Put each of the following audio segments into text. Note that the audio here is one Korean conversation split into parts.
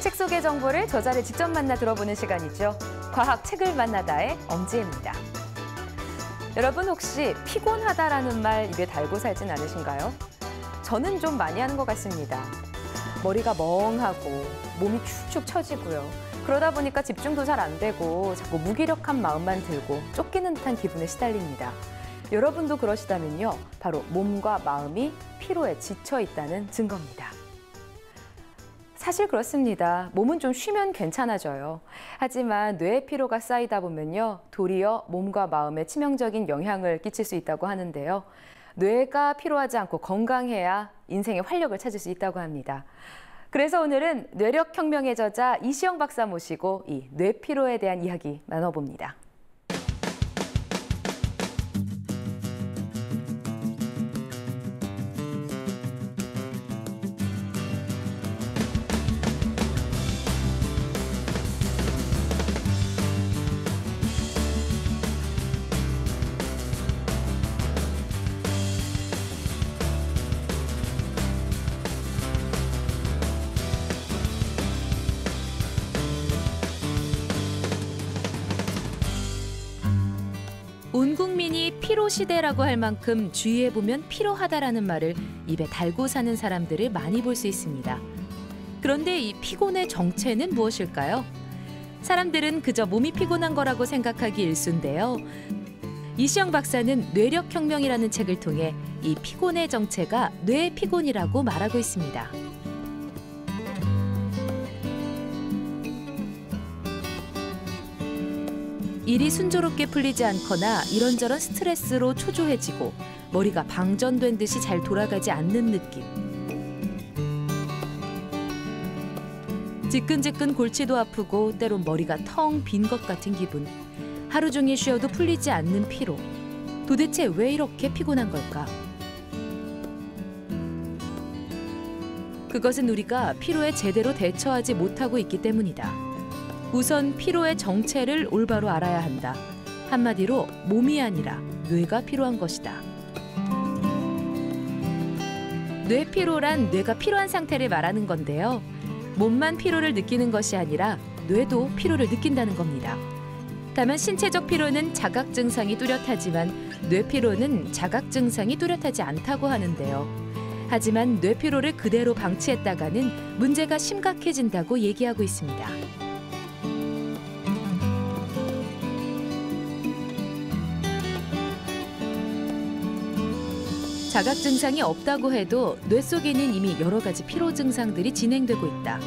책 속의 정보를 저자를 직접 만나 들어보는 시간이죠. 과학 책을 만나다의 엄지혜입니다. 여러분 혹시 피곤하다라는 말 입에 달고 살진 않으신가요? 저는 좀 많이 하는 것 같습니다. 머리가 멍하고 몸이 축축 처지고요. 그러다 보니까 집중도 잘 안 되고 자꾸 무기력한 마음만 들고 쫓기는 듯한 기분에 시달립니다. 여러분도 그러시다면요. 바로 몸과 마음이 피로에 지쳐 있다는 증거입니다. 사실 그렇습니다. 몸은 좀 쉬면 괜찮아져요. 하지만 뇌의 피로가 쌓이다 보면요. 도리어 몸과 마음에 치명적인 영향을 끼칠 수 있다고 하는데요. 뇌가 피로하지 않고 건강해야 인생의 활력을 찾을 수 있다고 합니다. 그래서 오늘은 뇌력혁명의 저자 이시영 박사 모시고 이 뇌피로에 대한 이야기 나눠봅니다. 온 국민이 피로 시대라고 할 만큼 주위에 보면 피로하다라는 말을 입에 달고 사는 사람들을 많이 볼 수 있습니다. 그런데 이 피곤의 정체는 무엇일까요? 사람들은 그저 몸이 피곤한 거라고 생각하기 일쑤인데요. 이시영 박사는 뇌력혁명이라는 책을 통해 이 피곤의 정체가 뇌피곤이라고 말하고 있습니다. 일이 순조롭게 풀리지 않거나 이런저런 스트레스로 초조해지고 머리가 방전된 듯이 잘 돌아가지 않는 느낌. 지끈지끈 골치도 아프고 때론 머리가 텅 빈 것 같은 기분. 하루 종일 쉬어도 풀리지 않는 피로. 도대체 왜 이렇게 피곤한 걸까? 그것은 우리가 피로에 제대로 대처하지 못하고 있기 때문이다. 우선 피로의 정체를 올바로 알아야 한다. 한마디로 몸이 아니라 뇌가 피로한 것이다. 뇌피로란 뇌가 피로한 상태를 말하는 건데요. 몸만 피로를 느끼는 것이 아니라 뇌도 피로를 느낀다는 겁니다. 다만 신체적 피로는 자각 증상이 뚜렷하지만 뇌피로는 자각 증상이 뚜렷하지 않다고 하는데요. 하지만 뇌피로를 그대로 방치했다가는 문제가 심각해진다고 얘기하고 있습니다. 자각 증상이 없다고 해도 뇌 속에는 이미 여러 가지 피로 증상들이 진행되고 있다.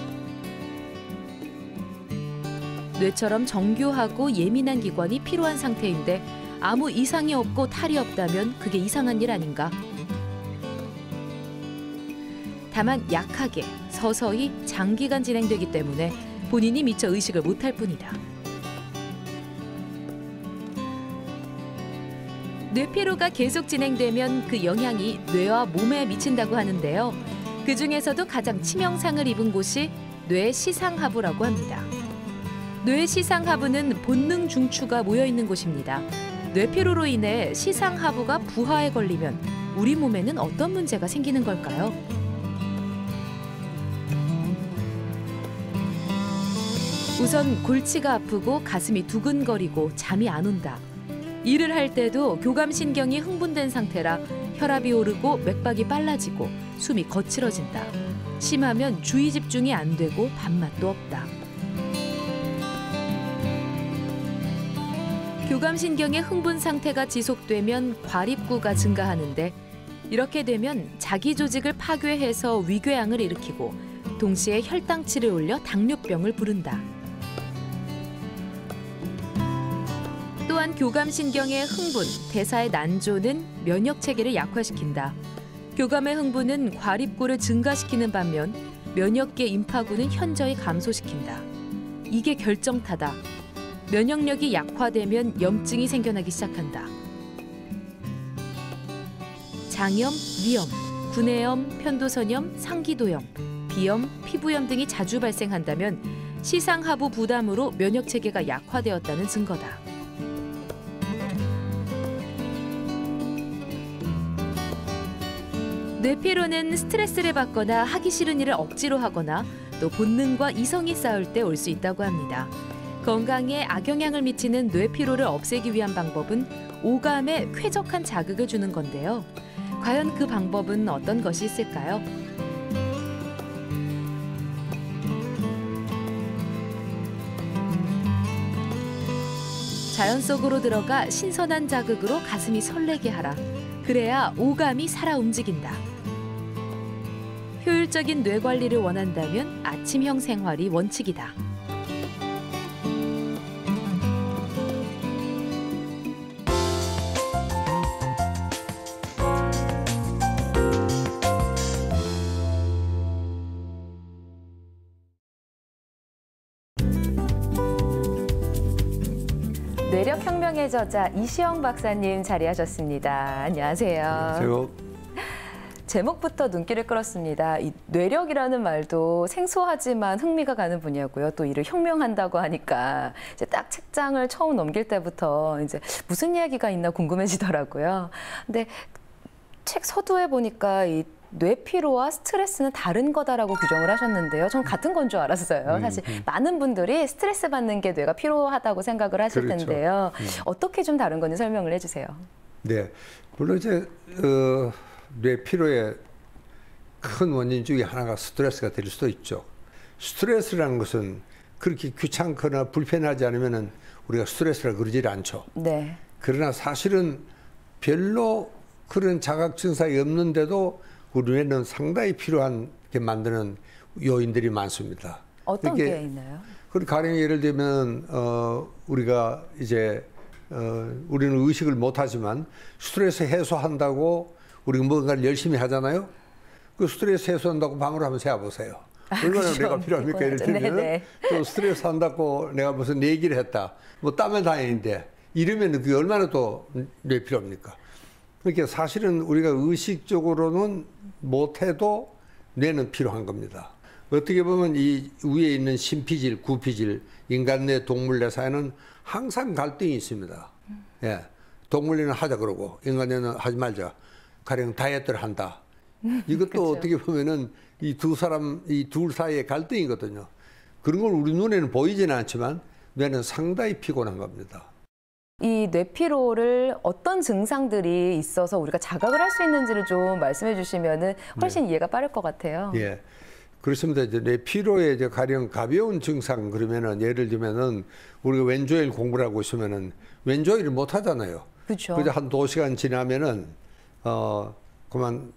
뇌처럼 정교하고 예민한 기관이 피로한 상태인데 아무 이상이 없고 탈이 없다면 그게 이상한 일 아닌가? 다만 약하게, 서서히 장기간 진행되기 때문에 본인이 미처 의식을 못할 뿐이다. 뇌피로가 계속 진행되면 그 영향이 뇌와 몸에 미친다고 하는데요. 그중에서도 가장 치명상을 입은 곳이 뇌 시상하부라고 합니다. 뇌 시상하부는 본능 중추가 모여있는 곳입니다. 뇌피로로 인해 시상하부가 부하에 걸리면 우리 몸에는 어떤 문제가 생기는 걸까요? 우선 골치가 아프고 가슴이 두근거리고 잠이 안 온다. 일을 할 때도 교감신경이 흥분된 상태라 혈압이 오르고 맥박이 빨라지고 숨이 거칠어진다. 심하면 주의 집중이 안 되고 밥맛도 없다. 교감신경의 흥분 상태가 지속되면 과립구가 증가하는데 이렇게 되면 자기 조직을 파괴해서 위궤양을 일으키고 동시에 혈당치를 올려 당뇨병을 부른다. 또한 교감신경의 흥분, 대사의 난조는 면역체계를 약화시킨다. 교감의 흥분은 과립구를 증가시키는 반면 면역계 임파구는 현저히 감소시킨다. 이게 결정타다. 면역력이 약화되면 염증이 생겨나기 시작한다. 장염, 위염, 구내염, 편도선염, 상기도염, 비염, 피부염 등이 자주 발생한다면 시상하부 부담으로 면역체계가 약화되었다는 증거다. 뇌피로는 스트레스를 받거나 하기 싫은 일을 억지로 하거나 또 본능과 이성이 싸울 때 올 수 있다고 합니다. 건강에 악영향을 미치는 뇌 피로를 없애기 위한 방법은 오감에 쾌적한 자극을 주는 건데요. 과연 그 방법은 어떤 것이 있을까요? 자연 속으로 들어가 신선한 자극으로 가슴이 설레게 하라. 그래야 오감이 살아 움직인다. 효율적인 뇌 관리를 원한다면 아침형 생활이 원칙이다. 뇌력혁명의 저자 이시영 박사님 자리하셨습니다. 안녕하세요. 안녕하세요. 제목부터 눈길을 끌었습니다. 이 뇌력이라는 말도 생소하지만 흥미가 가는 분야고요. 또 이를 혁명한다고 하니까 이제 딱 책장을 처음 넘길 때부터 이제 무슨 이야기가 있나 궁금해지더라고요. 근데 책 서두에 보니까 이 뇌피로와 스트레스는 다른 거다라고 규정을 하셨는데요. 전 같은 건 줄 알았어요. 사실 많은 분들이 스트레스 받는 게 뇌가 피로하다고 생각을 하실 그렇죠. 텐데요. 어떻게 좀 다른 건지 설명을 해주세요. 네, 물론 이제 뇌 피로의 큰 원인 중에 하나가 스트레스가 될 수도 있죠. 스트레스라는 것은 그렇게 귀찮거나 불편하지 않으면은 우리가 스트레스라 그러질 않죠. 네. 그러나 사실은 별로 그런 자각 증상이 없는데도 우리 뇌는 상당히 필요한 게 만드는 요인들이 많습니다. 어떤 게 있나요? 가령 예를 들면 우리가 이제 우리는 의식을 못하지만 스트레스 해소한다고 우리가 뭔가를 열심히 하잖아요. 그 스트레스 해소한다고 방으로 한번 세어보세요. 얼마나 그렇죠. 내가 필요합니까? 예를 들면 네네. 또 스트레스 한다고 내가 무슨 얘기를 했다. 뭐 땀을 다니는데 이러면 그게 얼마나 또 뇌 필요합니까? 그러니까 사실은 우리가 의식적으로는 못해도 뇌는 필요한 겁니다. 어떻게 보면 이 위에 있는 신피질, 구피질, 인간 뇌, 동물 뇌 사이에는 항상 갈등이 있습니다. 예, 동물 뇌는 하자 그러고 인간 뇌는 하지 말자. 가령 다이어트를 한다. 이것도 그렇죠. 어떻게 보면은 이 둘 사이의 갈등이거든요. 그런 걸 우리 눈에는 보이지는 않지만 뇌는 상당히 피곤한 겁니다. 이 뇌피로를 어떤 증상들이 있어서 우리가 자각을 할 수 있는지를 좀 말씀해 주시면은 훨씬 이해가 빠를 것 같아요. 예. 그렇습니다. 이제 뇌피로의 이제 가령 가벼운 증상 그러면은 예를 들면은 우리가 왼조일 공부를 하고 있으면은 왼조일을 못 하잖아요. 그렇죠. 그래서 한 2시간 지나면은 그만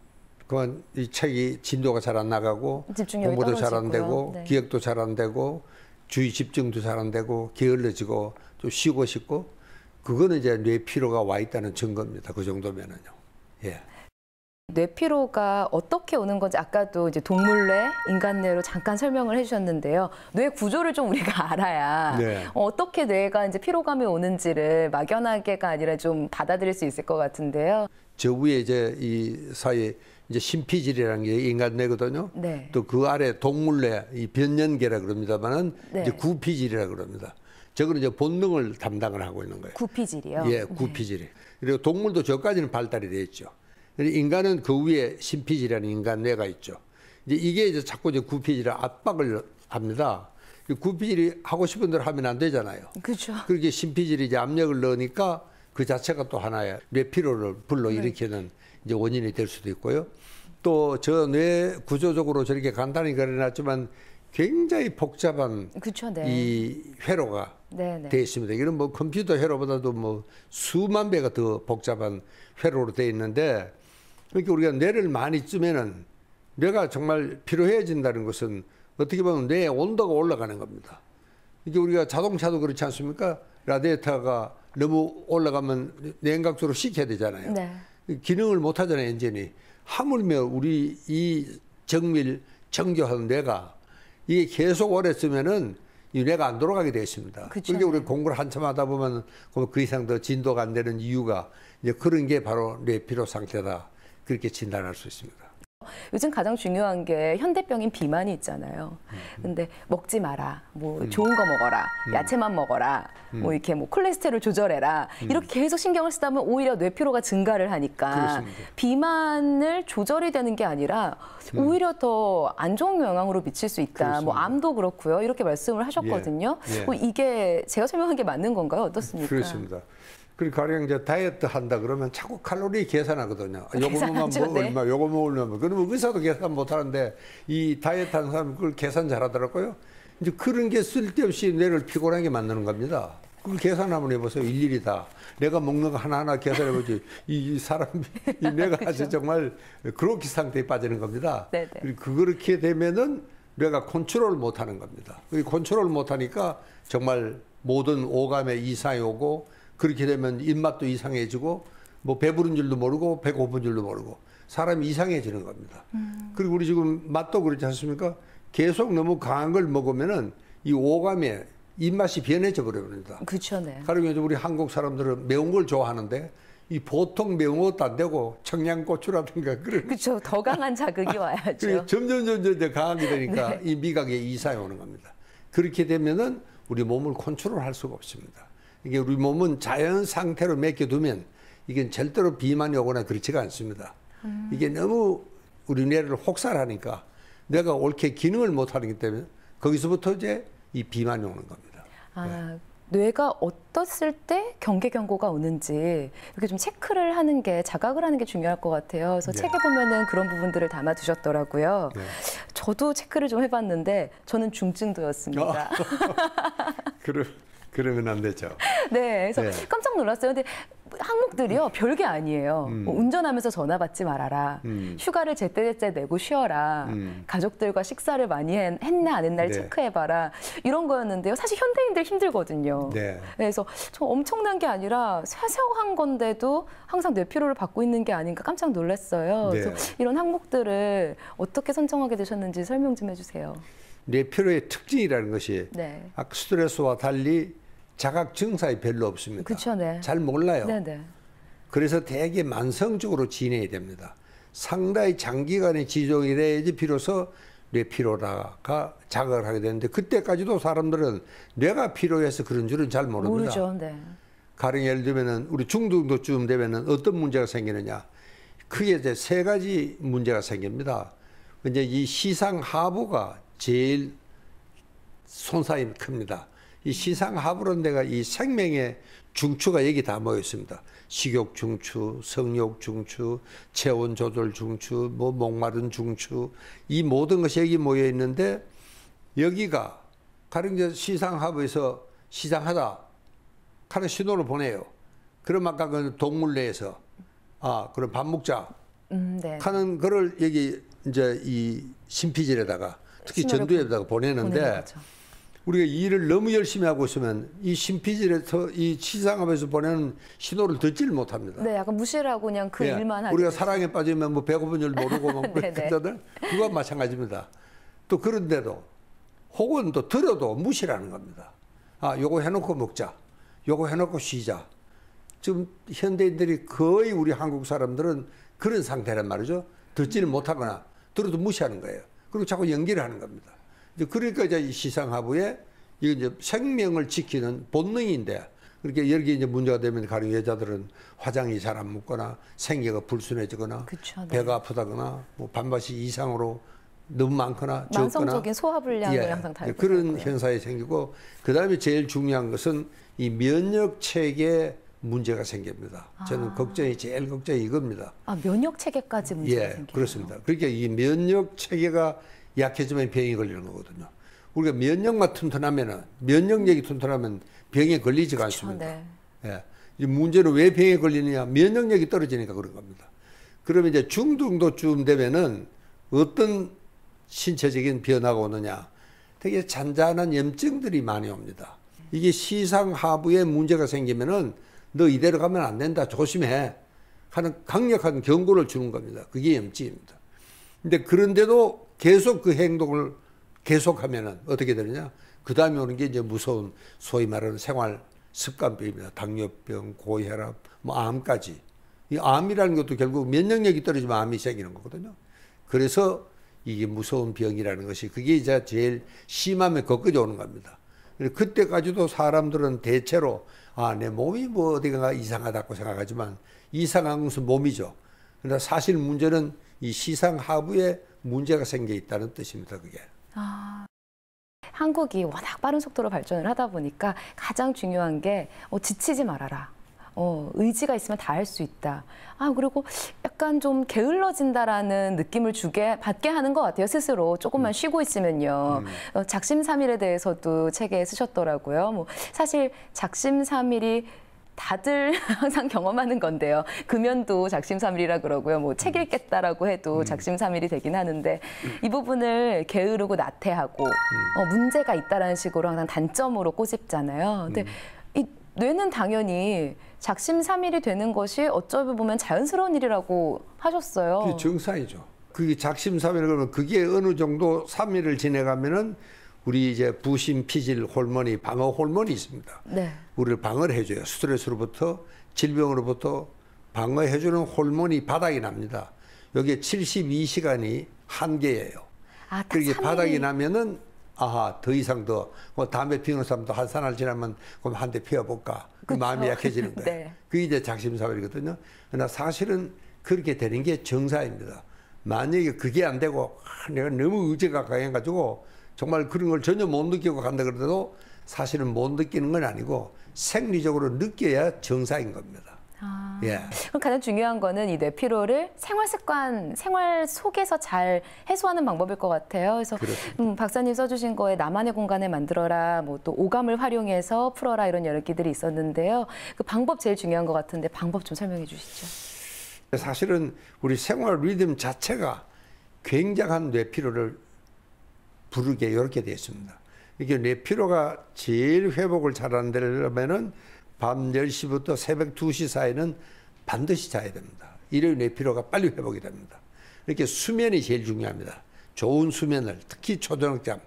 이 책이 진도가 잘 안 나가고 집중력이 공부도 잘 안 떨어지고요. 되고 네. 기억도 잘 안 되고 주의 집중도 잘 안 되고 게을러지고 좀 쉬고 싶고 그거는 이제 뇌피로가 와 있다는 증거입니다. 그 정도면은요. 예. 뇌피로가 어떻게 오는 건지 아까도 이제 동물뇌, 인간뇌로 잠깐 설명을 해주셨는데요. 뇌 구조를 좀 우리가 알아야 네. 어떻게 뇌가 이제 피로감이 오는지를 막연하게가 아니라 좀 받아들일 수 있을 것 같은데요. 저 위에 이제 이 사이에 이제 신피질이라는 게 인간뇌거든요. 네. 또 그 아래 동물뇌, 이 변연계라 그럽니다만은 네. 이제 구피질이라 그럽니다. 저거는 이제 본능을 담당을 하고 있는 거예요. 구피질이요. 예, 구피질이. 그리고 동물도 저까지는 발달이 돼 있죠. 인간은 그 위에 신피질이라는 인간뇌가 있죠. 이게 이제 자꾸 이제 구피질에 압박을 합니다. 구피질이 하고 싶은 대로 하면 안 되잖아요. 그렇죠. 그렇게 신피질이 이제 압력을 넣으니까 그 자체가 또 하나의 뇌피로를 불러일으키는 이제 원인이 될 수도 있고요. 또 저 뇌 구조적으로 저렇게 간단히 그려놨지만 굉장히 복잡한 그렇죠. 네. 이 회로가 네. 되어 있습니다. 이건 뭐 컴퓨터 회로보다도 뭐 수만 배가 더 복잡한 회로로 되어 있는데 그러니까 우리가 뇌를 많이 쓰면은 뇌가 정말 피로해진다는 것은 어떻게 보면 뇌의 온도가 올라가는 겁니다. 이게 우리가 자동차도 그렇지 않습니까? 라디에이터가 너무 올라가면 냉각수로 식혀야 되잖아요. 네. 기능을 못 하잖아요, 엔진이. 하물며 우리 이 정밀 정교한 뇌가 이게 계속 오래 쓰면은 이 뇌가 안 돌아가게 되어 있습니다. 그쵸, 그게 우리 네. 공부를 한참 하다 보면 그 이상 더 진도가 안 되는 이유가 이제 그런 게 바로 뇌피로 상태다. 그렇게 진단할 수 있습니다. 요즘 가장 중요한 게 현대병인 비만이 있잖아요. 근데 먹지 마라, 뭐 좋은 거 먹어라, 야채만 먹어라, 뭐 이렇게 뭐 콜레스테롤 조절해라 이렇게 계속 신경을 쓰다 보면 오히려 뇌피로가 증가를 하니까 그렇습니다. 비만을 조절이 되는 게 아니라 오히려 더 안 좋은 영향으로 미칠 수 있다. 그렇습니다. 뭐 암도 그렇고요. 이렇게 말씀을 하셨거든요. 예, 예. 뭐 이게 제가 설명한 게 맞는 건가요? 어떻습니까? 그렇습니다. 그리고 가령 이제 다이어트 한다 그러면 자꾸 칼로리 계산하거든요. 요거 먹으면 계산하죠, 뭐 네. 얼마, 요거 먹으면 뭐. 그러면 의사도 계산 못 하는데 이 다이어트 하는 사람 그걸 계산 잘하더라고요. 이제 그런 게 쓸데없이 뇌를 피곤하게 만드는 겁니다. 그걸 계산 한번 해보세요. 일일이 다. 내가 먹는 거 하나하나 계산해보지. 이 사람, 이 뇌가 아주 정말 그렇게 상태에 빠지는 겁니다. 네네. 그리고 그렇게 되면은 뇌가 컨트롤 못 하는 겁니다. 그리고 컨트롤 못 하니까 정말 모든 오감에 이상이 오고 그렇게 되면 입맛도 이상해지고 뭐 배부른 줄도 모르고 배고픈 줄도 모르고 사람이 이상해지는 겁니다. 그리고 우리 지금 맛도 그렇지 않습니까? 계속 너무 강한 걸 먹으면은 이 오감에 입맛이 변해져 버립니다. 그렇죠, 네. 가령 요즘 우리 한국 사람들은 매운 걸 좋아하는데 이 보통 매운 것도 안 되고 청양고추라든가 그런 그렇죠. 더 강한 자극이 와야죠. 그리고 점점 이제 강하게 되니까 이 미각에 이상이 오는 겁니다. 그렇게 되면은 우리 몸을 컨트롤할 수가 없습니다. 이게 우리 몸은 자연 상태로 맡겨두면 이게 절대로 비만이 오거나 그렇지가 않습니다. 이게 너무 우리 뇌를 혹사하니까 뇌가 옳게 기능을 못하기 때문에 거기서부터 이제 이 비만이 오는 겁니다. 아, 뇌가 어떻을 때 경계 경고가 오는지 이렇게 좀 체크를 하는 게 자각을 하는 게 중요할 것 같아요. 그래서 네. 책에 보면은 그런 부분들을 담아 두셨더라고요. 네. 저도 체크를 좀 해봤는데 저는 중증도였습니다. 그러면 안 되죠. 네, 그래서 네. 깜짝 놀랐어요. 근데 항목들이요 별게 아니에요. 뭐 운전하면서 전화 받지 말아라. 휴가를 제때제때 내고 쉬어라. 가족들과 식사를 많이 했나 안 했나를 네. 체크해봐라. 이런 거였는데요. 사실 현대인들 힘들거든요. 네. 그래서 저 엄청난 게 아니라 사소한 건데도 항상 뇌피로를 받고 있는 게 아닌가 깜짝 놀랐어요. 네. 그래서 이런 항목들을 어떻게 선정하게 되셨는지 설명 좀 해주세요. 뇌피로의 특징이라는 것이 네. 아까 스트레스와 달리 자각 증상이 별로 없습니다. 그쵸, 네. 잘 몰라요. 네네. 그래서 대개 만성적으로 지내야 됩니다. 상당히 장기간의 지종이 돼야지 비로소 뇌피로라가 자각을 하게 되는데 그때까지도 사람들은 뇌가 피로해서 그런 줄은 잘 모릅니다. 모르죠. 네. 가령 예를 들면은 우리 중등도쯤 되면은 어떤 문제가 생기느냐. 크게 이제 세 가지 문제가 생깁니다. 이제 이 시상하부가 제일 손상이 큽니다. 이 시상하부라는 데가 이 생명의 중추가 여기 다 모여 있습니다. 식욕 중추, 성욕 중추, 체온 조절 중추, 뭐 목마른 중추, 이 모든 것이 여기 모여 있는데 여기가 가령 이제 시상하부에서 시상하다 하는 신호를 보내요. 그럼 아까 그 동물내에서 그럼 밥 먹자 네. 하는 거를 여기 이제 이 심피질에다가 특히 신호를 전두엽에다가 보내는 보내는데 거죠. 우리가 일을 너무 열심히 하고 있으면 이 심피질에서 이 시상하면서 보내는 신호를 듣지를 못합니다. 네, 약간 무시를 하고 그냥 그 예, 일만 하죠. 우리가 사랑에 빠지면 뭐 배고픈 줄 모르고 막 네네. 그러잖아요. 그거와 마찬가지입니다. 또 그런데도 혹은 또 들어도 무시라는 겁니다. 요거 해놓고 먹자. 요거 해놓고 쉬자. 지금 현대인들이 거의 우리 한국 사람들은 그런 상태란 말이죠. 듣지를 못하거나 들어도 무시하는 거예요. 그리고 자꾸 연기를 하는 겁니다. 이제 그러니까 이제 이 시상하부에 이게 이제 생명을 지키는 본능인데 그렇게 여기 이제 문제가 되면 가령 여자들은 화장이 잘 안 묻거나 생리가 불순해지거나 그쵸, 네. 배가 아프다거나 뭐 반바시 이상으로 너무 많거나 적거나 만성적인 소화불량을 항상 달고 그런 있고요. 현상이 생기고 그다음에 제일 중요한 것은 이 면역 체계에 문제가 생깁니다. 저는 제일 걱정이 이겁니다. 면역 체계까지 문제가 예, 생기요. 그렇습니다. 그러니까 이 면역 체계가 약해지면 병이 걸리는 거거든요. 우리가 면역만 튼튼하면은 면역력이 튼튼하면 병에 걸리지가 않습니다. 네. 예. 이 문제는 왜 병에 걸리느냐? 면역력이 떨어지니까 그런 겁니다. 그러면 이제 중등도쯤 되면은 어떤 신체적인 변화가 오느냐? 되게 잔잔한 염증들이 많이 옵니다. 이게 시상하부에 문제가 생기면은 너 이대로 가면 안 된다. 조심해. 하는 강력한 경고를 주는 겁니다. 그게 염증입니다. 근데 그런데도 계속 그 행동을 계속하면은 어떻게 되느냐? 그 다음에 오는 게 이제 무서운 소위 말하는 생활 습관병입니다. 당뇨병, 고혈압, 뭐 암까지. 이 암이라는 것도 결국 면역력이 떨어지면 암이 생기는 거거든요. 그래서 이게 무서운 병이라는 것이 그게 이제 제일 심하면 거기까지 오는 겁니다. 그때까지도 사람들은 대체로 내 몸이 뭐 어디가 이상하다고 생각하지만 이상한 것은 몸이죠. 그러나 사실 문제는 이 시상 하부에 문제가 생겨 있다는 뜻입니다. 그게. 한국이 워낙 빠른 속도로 발전을 하다 보니까 가장 중요한 게 지치지 말아라. 의지가 있으면 다 할 수 있다. 그리고 약간 좀 게을러진다라는 느낌을 받게 하는 것 같아요. 스스로 조금만 쉬고 있으면요. 작심삼일에 대해서도 책에 쓰셨더라고요. 뭐 사실 작심삼일이 다들 항상 경험하는 건데요. 금연도 작심삼일이라 그러고요. 뭐 책 읽겠다라고 해도 작심삼일이 되긴 하는데 이 부분을 게으르고 나태하고 문제가 있다라는 식으로 항상 단점으로 꼬집잖아요. 근데 이 뇌는 당연히 작심삼일이 되는 것이 어쩌면 보면 자연스러운 일이라고 하셨어요. 그게 정상이죠. 그게 작심삼일 그러면 그게 어느 정도 3일을 지내가면은 우리 이제 부신, 피질 호르몬이 방어 호르몬이 있습니다. 네. 우리를 방어를 해줘요. 스트레스로부터 질병으로부터 방어해주는 호르몬이 바닥이 납니다. 여기에 72시간이 한계예요. 그렇게 바닥이 나면은 더 이상 뭐 담배 피우는 사람도 한 사날 지나면 그럼 한 대 피워볼까? 그 마음이 약해지는 거예요. 네. 그게 이제 작심삼일이거든요. 그러나 사실은 그렇게 되는 게 정상입니다. 만약에 그게 안 되고 내가 너무 의지가 강해가지고 정말 그런 걸 전혀 못 느끼고 간다 그래도 사실은 못 느끼는 건 아니고 생리적으로 느껴야 정상인 겁니다. 예. 그럼 가장 중요한 거는 이 뇌피로를 생활 속에서 잘 해소하는 방법일 것 같아요. 그래서 박사님 써주신 거에 나만의 공간을 만들어라, 뭐 또 오감을 활용해서 풀어라 이런 여러 개들이 있었는데요. 그 방법 제일 중요한 것 같은데 방법 좀 설명해 주시죠. 사실은 우리 생활 리듬 자체가 굉장한 뇌피로를 부르게 이렇게 되어 있습니다. 이게 뇌피로가 제일 회복을 잘하는 데려면은 밤 10시부터 새벽 2시 사이는 반드시 자야 됩니다. 이래야 뇌피로가 빨리 회복이 됩니다. 이렇게 수면이 제일 중요합니다. 좋은 수면을, 특히 초저녁잠,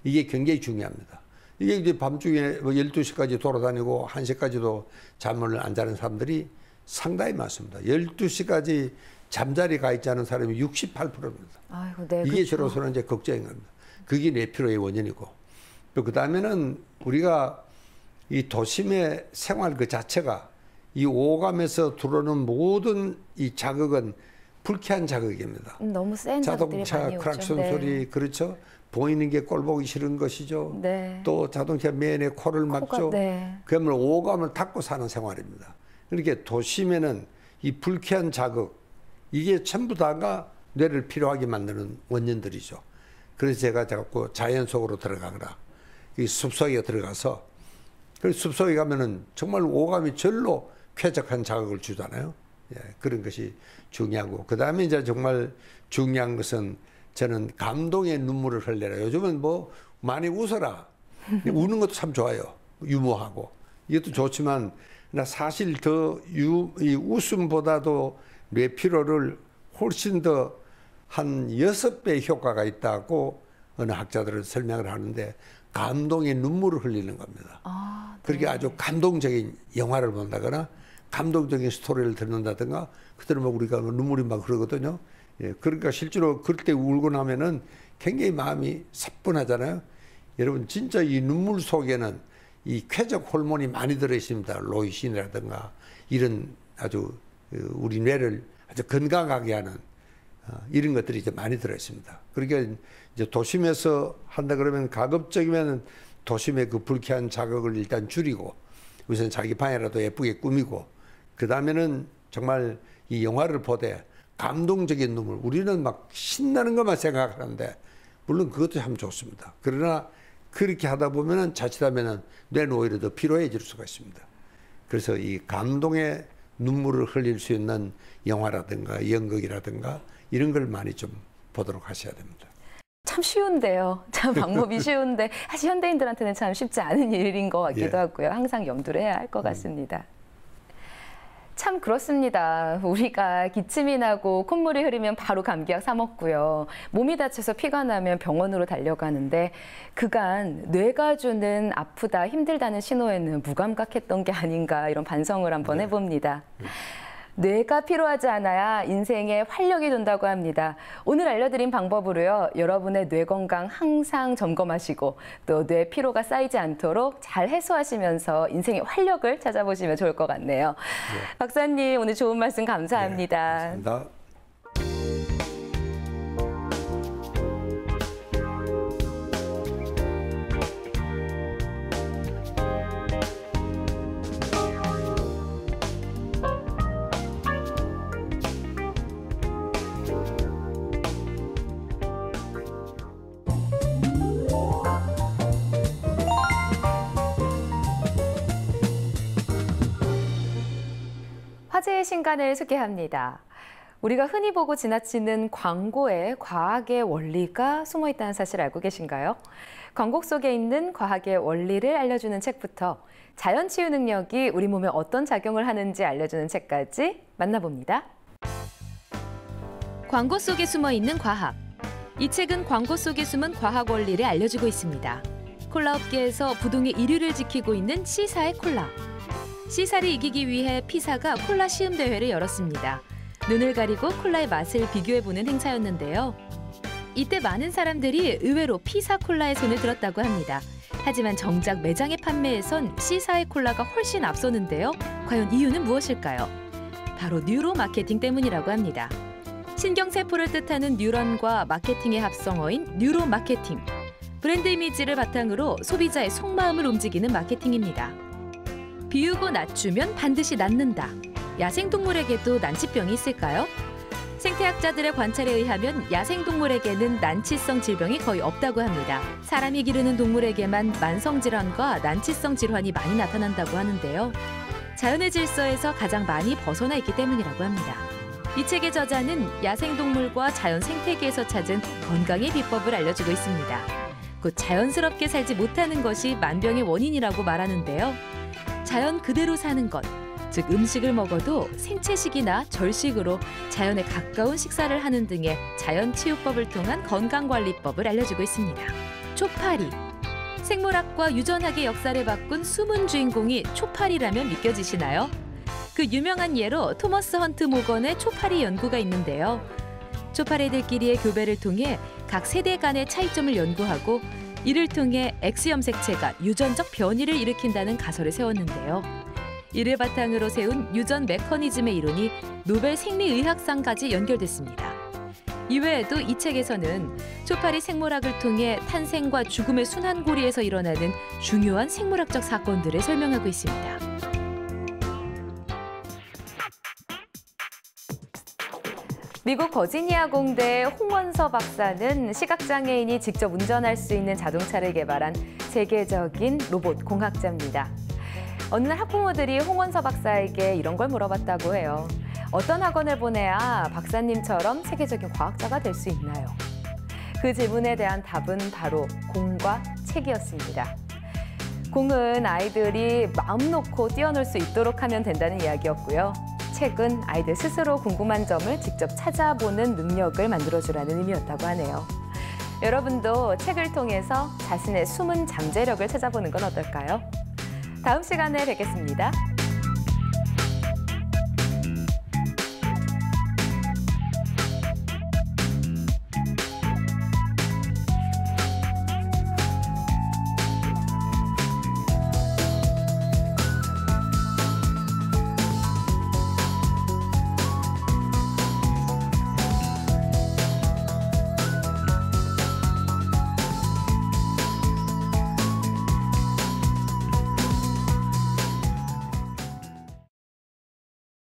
이게 굉장히 중요합니다. 이게 이제 밤중에 12시까지 돌아다니고 1시까지도 잠을 안 자는 사람들이 상당히 많습니다. 12시까지 잠자리 가 있지 않은 사람이 68%입니다. 아이고, 네, 이게 그렇죠. 저로서는 이제 걱정인 겁니다. 그게 뇌피로의 원인이고. 또 그 다음에는 우리가 이 도심의 생활 그 자체가 이 오감에서 들어오는 모든 이 자극은 불쾌한 자극입니다. 너무 센 자극들이 많이 자동차 오죠. 크락션 네. 소리, 그렇죠? 보이는 게 꼴 보기 싫은 것이죠. 네. 또 자동차 매연에 코를 막죠. 네. 그러면 오감을 닫고 사는 생활입니다. 그렇게 도심에는 이 불쾌한 자극, 이게 전부 다가 뇌를 피로하게 만드는 원인들이죠. 그래서 제가 자꾸 자연 속으로 들어가거나 이 숲속에 들어가서 그래서 숲속에 가면은 정말 오감이 절로 쾌적한 자극을 주잖아요. 예, 그런 것이 중요하고 그 다음에 이제 정말 중요한 것은 저는 감동의 눈물을 흘려라. 요즘은 뭐 많이 웃어라. 우는 것도 참 좋아요. 유머하고 이것도 좋지만 사실 이 웃음보다도 뇌피로를 훨씬 더 한 6배 효과가 있다고 어느 학자들은 설명을 하는데 감동의 눈물을 흘리는 겁니다. 네. 그렇게 아주 감동적인 영화를 본다거나 감동적인 스토리를 듣는다든가 그때는 뭐 우리가 눈물이 막 흐르거든요. 예, 그러니까 실제로 그때 울고 나면은 굉장히 마음이 사뿐하잖아요. 여러분 진짜 이 눈물 속에는 이 쾌적 호르몬이 많이 들어 있습니다. 로이신이라든가 이런 아주 우리 뇌를 아주 건강하게 하는 이런 것들이 이제 많이 들어 있습니다. 그러니까 이제 도심에서 한다 그러면 가급적이면 도심의 그 불쾌한 자극을 일단 줄이고 우선 자기 방이라도 예쁘게 꾸미고 그 다음에는 정말 이 영화를 보되 감동적인 눈물, 우리는 막 신나는 것만 생각하는데 물론 그것도 참 좋습니다. 그러나 그렇게 하다 보면은 자칫하면은 뇌는 오히려 더 피로해질 수가 있습니다. 그래서 이 감동의 눈물을 흘릴 수 있는 영화라든가 연극이라든가 이런 걸 많이 좀 보도록 하셔야 됩니다. 참 쉬운데요. 참 방법이 쉬운데 사실 현대인들한테는 참 쉽지 않은 일인 것 같기도 하고요. 항상 염두를 해야 할 것 같습니다. 참 그렇습니다. 우리가 기침이 나고 콧물이 흐르면 바로 감기약 사 먹고요. 몸이 다쳐서 피가 나면 병원으로 달려가는데 그간 뇌가 주는 아프다, 힘들다는 신호에는 무감각했던 게 아닌가 이런 반성을 한번 해봅니다. 뇌가 피로하지 않아야 인생에 활력이 돈다고 합니다. 오늘 알려드린 방법으로요, 여러분의 뇌 건강 항상 점검하시고 또 뇌 피로가 쌓이지 않도록 잘 해소하시면서 인생의 활력을 찾아보시면 좋을 것 같네요. 네. 박사님, 오늘 좋은 말씀 감사합니다. 네, 감사합니다. 화제의 신간을 소개합니다. 우리가 흔히 보고 지나치는 광고에 과학의 원리가 숨어 있다는 사실 알고 계신가요? 광고 속에 있는 과학의 원리를 알려주는 책부터 자연 치유 능력이 우리 몸에 어떤 작용을 하는지 알려주는 책까지 만나봅니다. 광고 속에 숨어 있는 과학. 이 책은 광고 속에 숨은 과학 원리를 알려주고 있습니다. 콜라 업계에서 부동의 1위를 지키고 있는 C사의 콜라. C사를 이기기 위해 P사가 콜라 시음 대회를 열었습니다. 눈을 가리고 콜라의 맛을 비교해보는 행사였는데요. 이때 많은 사람들이 의외로 P사 콜라에 손을 들었다고 합니다. 하지만 정작 매장의 판매에선 C사의 콜라가 훨씬 앞서는데요. 과연 이유는 무엇일까요? 바로 뉴로 마케팅 때문이라고 합니다. 신경세포를 뜻하는 뉴런과 마케팅의 합성어인 뉴로 마케팅. 브랜드 이미지를 바탕으로 소비자의 속마음을 움직이는 마케팅입니다. 비우고 낮추면 반드시 낫는다. 야생동물에게도 난치병이 있을까요? 생태학자들의 관찰에 의하면 야생동물에게는 난치성 질병이 거의 없다고 합니다. 사람이 기르는 동물에게만 만성질환과 난치성 질환이 많이 나타난다고 하는데요. 자연의 질서에서 가장 많이 벗어나 있기 때문이라고 합니다. 이 책의 저자는 야생동물과 자연 생태계에서 찾은 건강의 비법을 알려주고 있습니다. 곧 자연스럽게 살지 못하는 것이 만병의 원인이라고 말하는데요. 자연 그대로 사는 것, 즉 음식을 먹어도 생채식이나 절식으로 자연에 가까운 식사를 하는 등의 자연치유법을 통한 건강관리법을 알려주고 있습니다. 초파리. 생물학과 유전학의 역사를 바꾼 숨은 주인공이 초파리라면 믿겨지시나요? 그 유명한 예로 토머스 헌트 모건의 초파리 연구가 있는데요. 초파리들끼리의 교배를 통해 각 세대 간의 차이점을 연구하고 이를 통해 X염색체가 유전적 변이를 일으킨다는 가설을 세웠는데요. 이를 바탕으로 세운 유전 메커니즘의 이론이 노벨 생리의학상까지 연결됐습니다. 이외에도 이 책에서는 초파리 생물학을 통해 탄생과 죽음의 순환고리에서 일어나는 중요한 생물학적 사건들을 설명하고 있습니다. 미국 버지니아 공대 홍원서 박사는 시각장애인이 직접 운전할 수 있는 자동차를 개발한 세계적인 로봇 공학자입니다. 어느 날 학부모들이 홍원서 박사에게 이런 걸 물어봤다고 해요. 어떤 학원을 보내야 박사님처럼 세계적인 과학자가 될 수 있나요? 그 질문에 대한 답은 바로 공과 책이었습니다. 공은 아이들이 마음 놓고 뛰어놀 수 있도록 하면 된다는 이야기였고요. 책은 아이들 스스로 궁금한 점을 직접 찾아보는 능력을 만들어주라는 의미였다고 하네요. 여러분도 책을 통해서 자신의 숨은 잠재력을 찾아보는 건 어떨까요? 다음 시간에 뵙겠습니다.